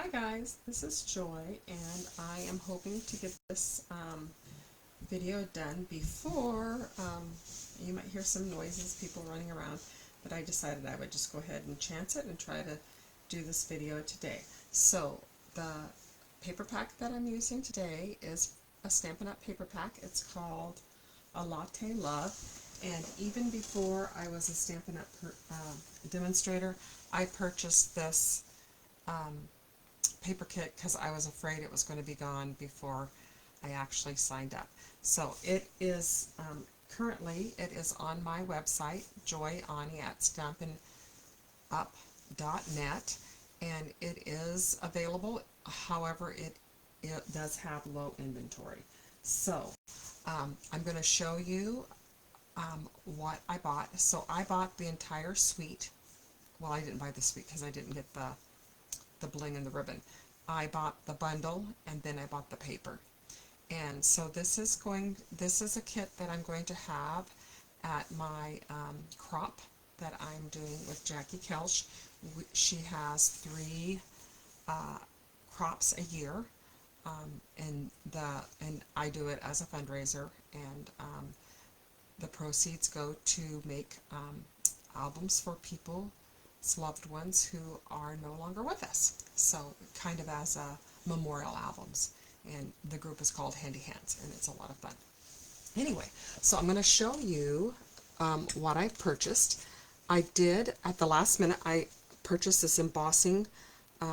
Hi guys, this is Joy, and I am hoping to get this video done before, you might hear some noises, people running around, but I decided I would just go ahead and chance it and try to do this video today. So the paper pack that I'm using today is a Stampin' Up paper pack. It's called a Latte Love, and even before I was a Stampin' Up demonstrator, I purchased this paper kit because I was afraid it was going to be gone before I actually signed up. So it is currently it is on my website, joyani at stampinup.net, and it is available. However, it does have low inventory. So I'm going to show you what I bought. So I bought the entire suite. Well, I didn't buy the suite because I didn't get the bling and the ribbon. I bought the bundle, and then I bought the paper. And so this is a kit that I'm going to have at my crop that I'm doing with Jackie Kelch. She has 3 crops a year, and I do it as a fundraiser, and the proceeds go to make albums for people's loved ones who are no longer with us. So kind of as a memorial albums. And the group is called Handy Hands, and it's a lot of fun. Anyway, so I'm going to show you what I purchased. I did, at the last minute, I purchased this embossing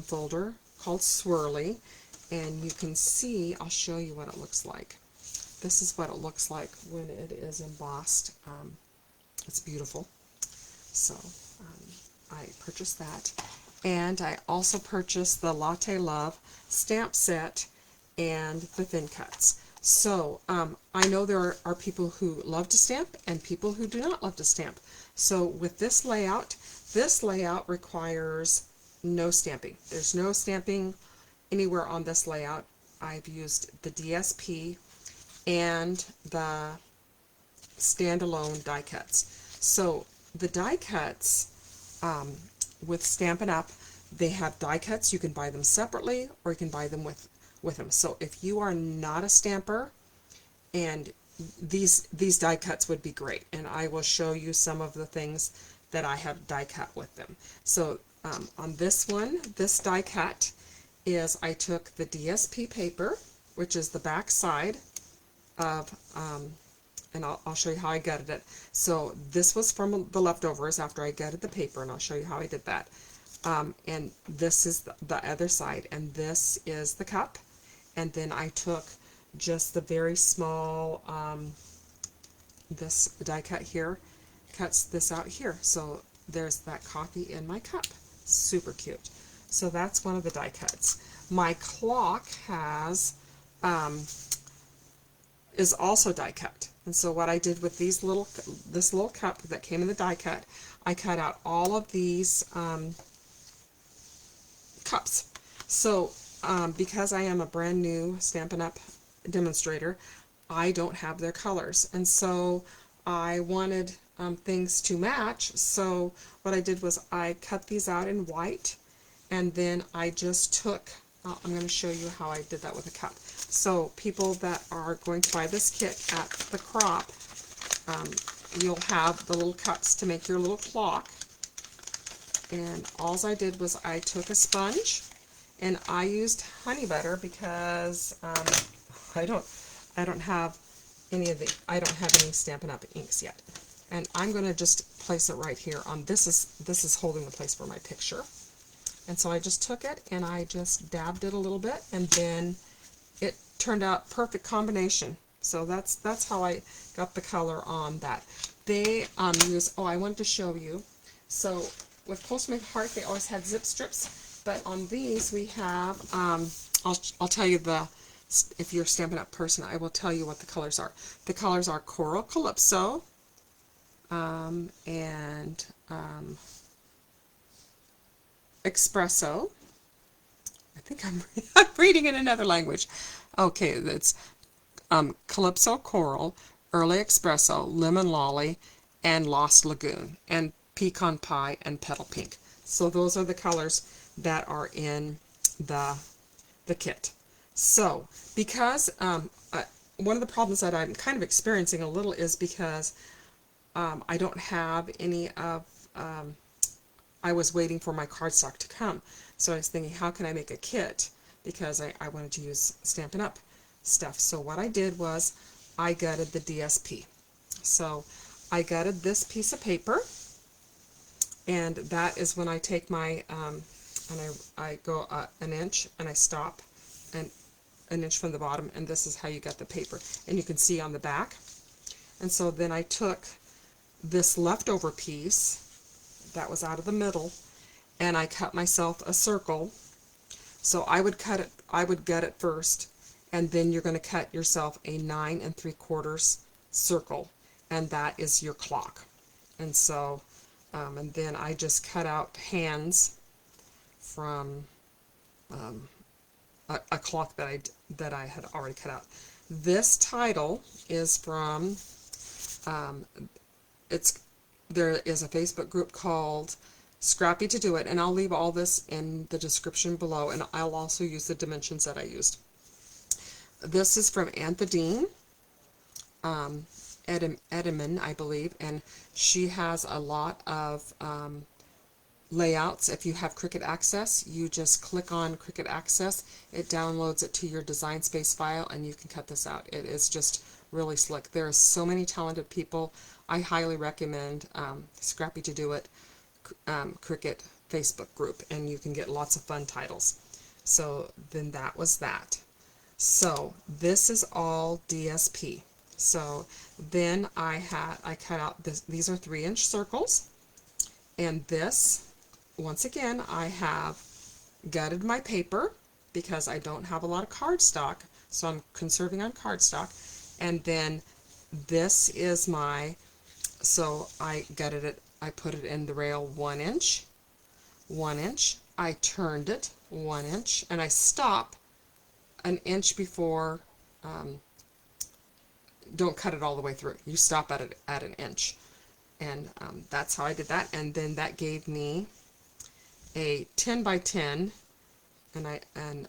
folder called Swirly, and you can see, I'll show you what it looks like. This is what it looks like when it is embossed. It's beautiful. So I purchased that, and I also purchased the Latte Love stamp set and the thin cuts. So I know there are people who love to stamp and people who do not love to stamp. So with this layout requires no stamping. There's no stamping anywhere on this layout. I've used the DSP and the standalone die cuts. So the die cuts with Stampin' Up, they have die cuts. You can buy them separately, or you can buy them with them. So if you are not a stamper, and these die cuts would be great, and I will show you some of the things that I have die cut with them. So on this one, this die cut is, I took the DSP paper, which is the back side of and I'll show you how I gutted it. So this was from the leftovers after I gutted the paper, and I'll show you how I did that. And this is the other side, and this is the cup. And then I took just the very small, this die cut here, cuts this out here. So there's that coffee in my cup. Super cute. So that's one of the die cuts. My clock has, is also die cut. And so what I did with this little cup that came in the die cut, I cut out all of these cups. So because I am a brand new Stampin' Up demonstrator, I don't have their colors, and so I wanted things to match. So what I did was I cut these out in white, and then I just took, I'm going to show you how I did that with a cup. So people that are going to buy this kit at the crop, you'll have the little cups to make your little clock. And all I did was I took a sponge, and I used honey butter because I don't have any Stampin' Up inks yet. And I'm going to just place it right here on this is holding the place for my picture. And so I just took it and I just dabbed it a little bit, and then it turned out perfect combination. So that's how I got the color on that. They use, I wanted to show you. So with Postmate Heart, they always had zip strips, but on these we have, I'll tell you if you're a Stampin' Up person, I will tell you what the colors are. The colors are Coral Calypso, and Espresso. I think I'm reading in another language. Okay, it's Calypso Coral, Early Espresso, Lemon Lolly, and Lost Lagoon, and Pecan Pie and Petal Pink. So those are the colors that are in the kit. So because one of the problems that I'm kind of experiencing a little is because I don't have any of, I was waiting for my cardstock to come. So I was thinking, how can I make a kit? Because I wanted to use Stampin' Up! Stuff. So what I did was I gutted the DSP. So I gutted this piece of paper, and that is when I take my, and I go an inch and I stop an inch from the bottom, and this is how you gut the paper. And you can see on the back. And so then I took this leftover piece that was out of the middle, and I cut myself a circle. So I would cut it, I would gut it first, and then you're going to cut yourself a 9 3/4 circle, and that is your clock. And so, and then I just cut out hands from a clock that I had already cut out. This title is from, there is a Facebook group called Scrappy to Do It, and I'll leave all this in the description below, and I'll also use the dimensions that I used. This is from Anthony Edelman, I believe, and she has a lot of layouts. If you have Cricut Access, you just click on Cricut Access, it downloads it to your Design Space file, and you can cut this out. It is just really slick. There are so many talented people. I highly recommend Scrappy to Do It Cricut Facebook group, and you can get lots of fun titles. So then that was that. So this is all DSP. So then I cut out this, these are 3-inch circles, and this, once again, I have gutted my paper because I don't have a lot of cardstock, so I'm conserving on cardstock. And then this is my, so I gutted it, I put it in the rail 1 inch, 1 inch, I turned it 1 inch, and I stop an inch before, don't cut it all the way through, you stop at it at an inch. And that's how I did that. And then that gave me a 10 by 10, and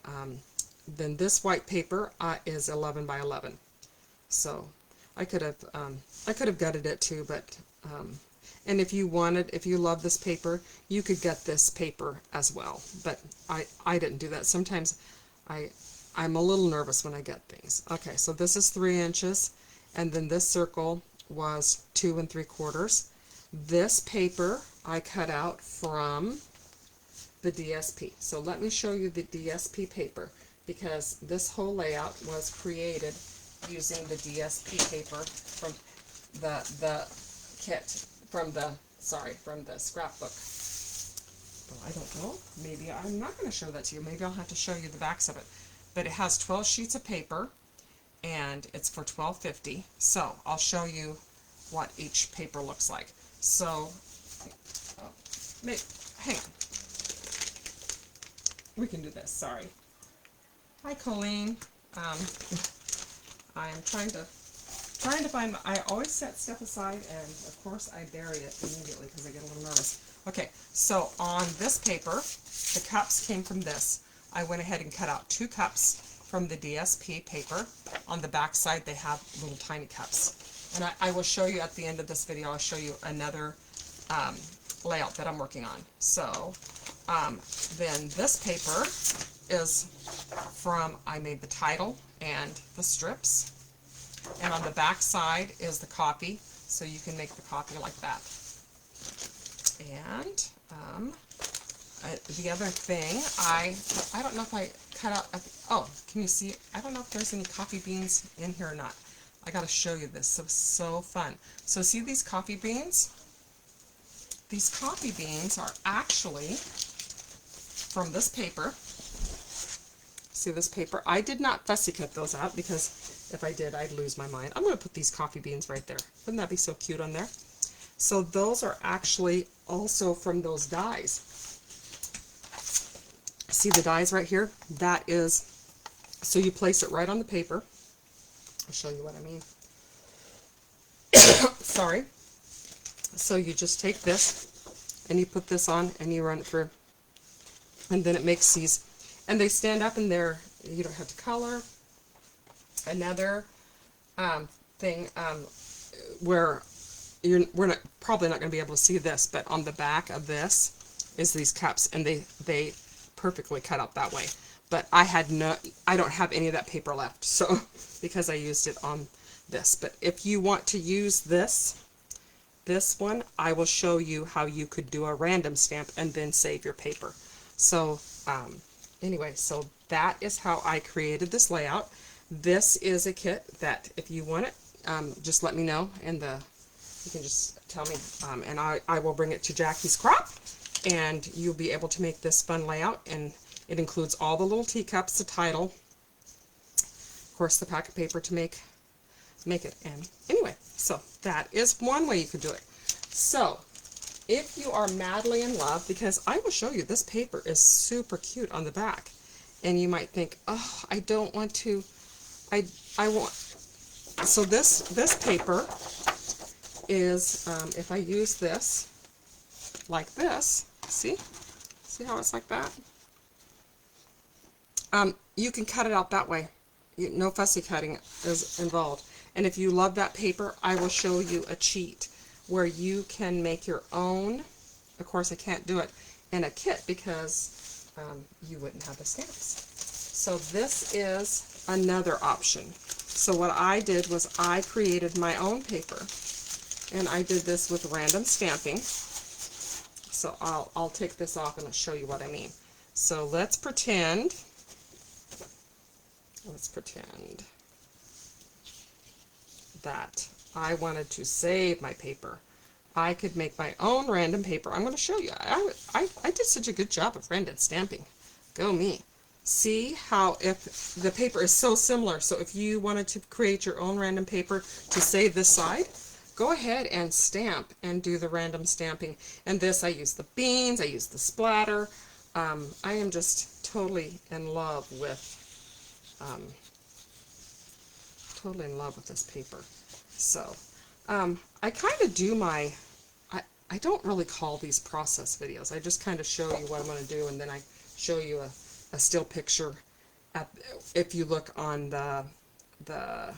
then this white paper is 11 by 11. So I could have gutted it too, but and if you wanted, if you love this paper, you could gut this paper as well. But I didn't do that. Sometimes I'm a little nervous when I gut things. Okay, so this is 3 inches, and then this circle was 2 3/4. This paper I cut out from the DSP. So let me show you the DSP paper, because this whole layout was created using the DSP paper from the kit, from the scrapbook. Well, I don't know, maybe I'm not going to show that to you. Maybe I'll have to show you the backs of it. But it has 12 sheets of paper, and it's for $12.50. So I'll show you what each paper looks like. So, hang on. We can do this, sorry. Hi, Colleen. I'm trying to find, I always set stuff aside, and of course I bury it immediately because I get a little nervous. Okay, so on this paper, the cups came from this. I went ahead and cut out 2 cups from the DSP paper. On the back side, they have little tiny cups. And I will show you at the end of this video, I'll show you another layout that I'm working on. So then this paper is from, I made the title and the strips. And on the back side is the copy, so you can make the copy like that. And the other thing, I don't know if I cut out, oh, can you see, I don't know if there's any coffee beans in here or not. I gotta show you this, it was so fun. So see these coffee beans? These coffee beans are actually from this paper. See this paper? I did not fussy cut those out, because if I did, I'd lose my mind. I'm gonna put these coffee beans right there. Wouldn't that be so cute on there? So those are actually also from those dies. See the dies right here? That is, so you place it right on the paper. I'll show you what I mean. Sorry. So you just take this and you put this on and you run it through. And then it makes these. and they stand up, and you don't have to color. Another thing where we're probably not going to be able to see this, but on the back of this is these cups, and they perfectly cut out that way. But I don't have any of that paper left, so because I used it on this. But if you want to use this one, I will show you how you could do a random stamp and then save your paper. So anyway, so that is how I created this layout. This is a kit that if you want it, just let me know, and you can just tell me, and I will bring it to Jackie's Crop, and you'll be able to make this fun layout. And it includes all the little teacups, the title, of course the packet paper to make it. And anyway, so that is one way you could do it. So if you are madly in love, because I will show you, this paper is super cute on the back, and you might think, oh, I don't want to, I want, so this paper is, if I use this like this, see how it's like that? You can cut it out that way. No fussy cutting is involved. And if you love that paper, I will show you a cheat where you can make your own. Of course, I can't do it in a kit because you wouldn't have the stamps. So this is another option. So what I did was I created my own paper, and I did this with random stamping. So I'll take this off and I'll show you what I mean. So let's pretend that I wanted to save my paper. I could make my own random paper. I'm going to show you. I did such a good job of random stamping. Go me. See how if the paper is so similar. So if you wanted to create your own random paper to save this side, go ahead and stamp and do the random stamping. And this, I use the beans, I use the splatter. I am just totally in love with this paper. So I kind of do my, I don't really call these process videos. I just kind of show you what I'm going to do, and then I show you a still picture. If you look on the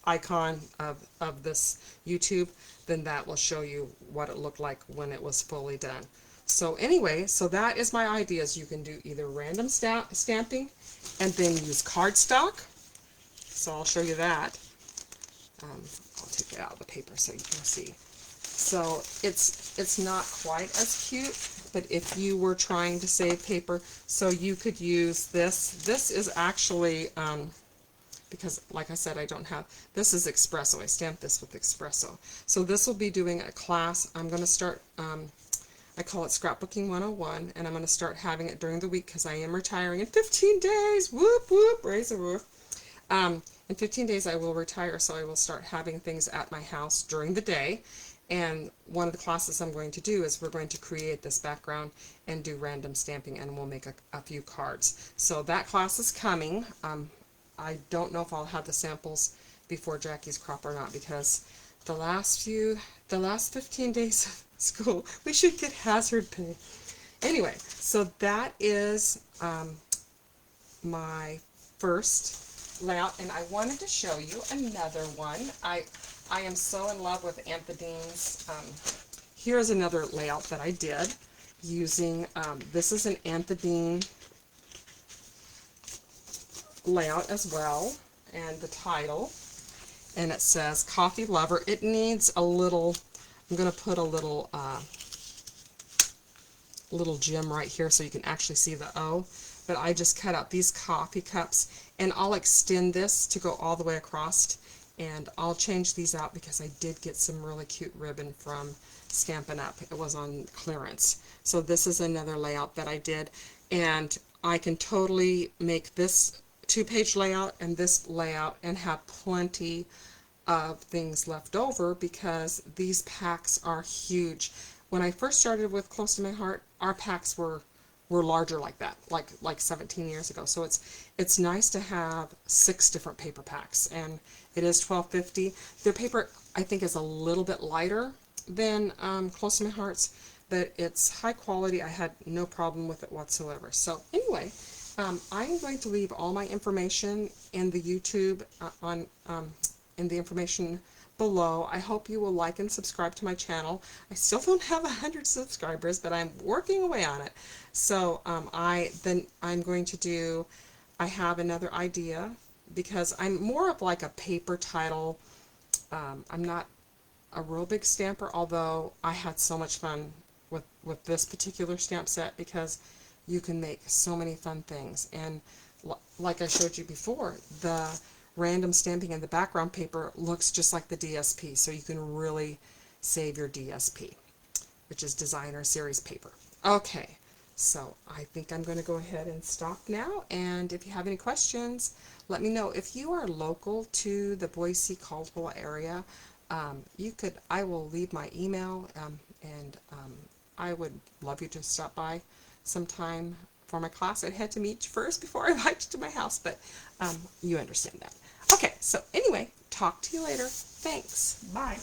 icon of this YouTube, then that will show you what it looked like when it was fully done. So anyway, so that is my ideas. You can do either random stamping and then use cardstock. So I'll show you that. I'll take it out of the paper so you can see. So it's not quite as cute, but if you were trying to save paper, so you could use this. This is actually, because like I said, I don't have, this is espresso. I stamped this with espresso. So this will be doing a class. I'm going to start, I call it Scrapbooking 101, and I'm going to start having it during the week because I am retiring in 15 days. Whoop, whoop, raise the roof. In 15 days I will retire, so I will start having things at my house during the day. And one of the classes I'm going to do is we're going to create this background and do random stamping, and we'll make a few cards. So that class is coming. I don't know if I'll have the samples before Jackie's Crop or not, because the last 15 days of school, we should get hazard pay. Anyway, so that is my first layout, and I wanted to show you another one. I am so in love with anthodines. Here's another layout that I did using, this is an anthodine layout as well, and the title, and it says Coffee Lover. It needs a little, I'm going to put a little gem right here so you can actually see the O, but I just cut out these coffee cups, and I'll extend this to go all the way across, and I'll change these out because I did get some really cute ribbon from Stampin' Up. It was on clearance. So this is another layout that I did, and I can totally make this 2-page layout and this layout and have plenty of things left over because these packs are huge. When I first started with Close to My Heart, our packs were larger like that, like 17 years ago. So it's nice to have 6 different paper packs, and it is $12.50. Their paper, I think, is a little bit lighter than Close to My Heart's, but it's high quality. I had no problem with it whatsoever. So anyway, I'm going to leave all my information in the YouTube in the information below. I hope you will like and subscribe to my channel. I still don't have 100 subscribers, but I'm working away on it. So I'm going to do. I have another idea because I'm more of like a paper title. I'm not a real big stamper, although I had so much fun with this particular stamp set because you can make so many fun things. And like I showed you before, the random stamping in the background paper looks just like the DSP, so you can really save your DSP, which is designer series paper. Okay, so I think I'm going to go ahead and stop now, and if you have any questions, let me know. If you are local to the Boise, Caldwell area, I will leave my email, and I would love you to stop by sometime for my class. I'd had to meet you first before I invite you to my house, but you understand that. Okay, so anyway, talk to you later. Thanks. Bye.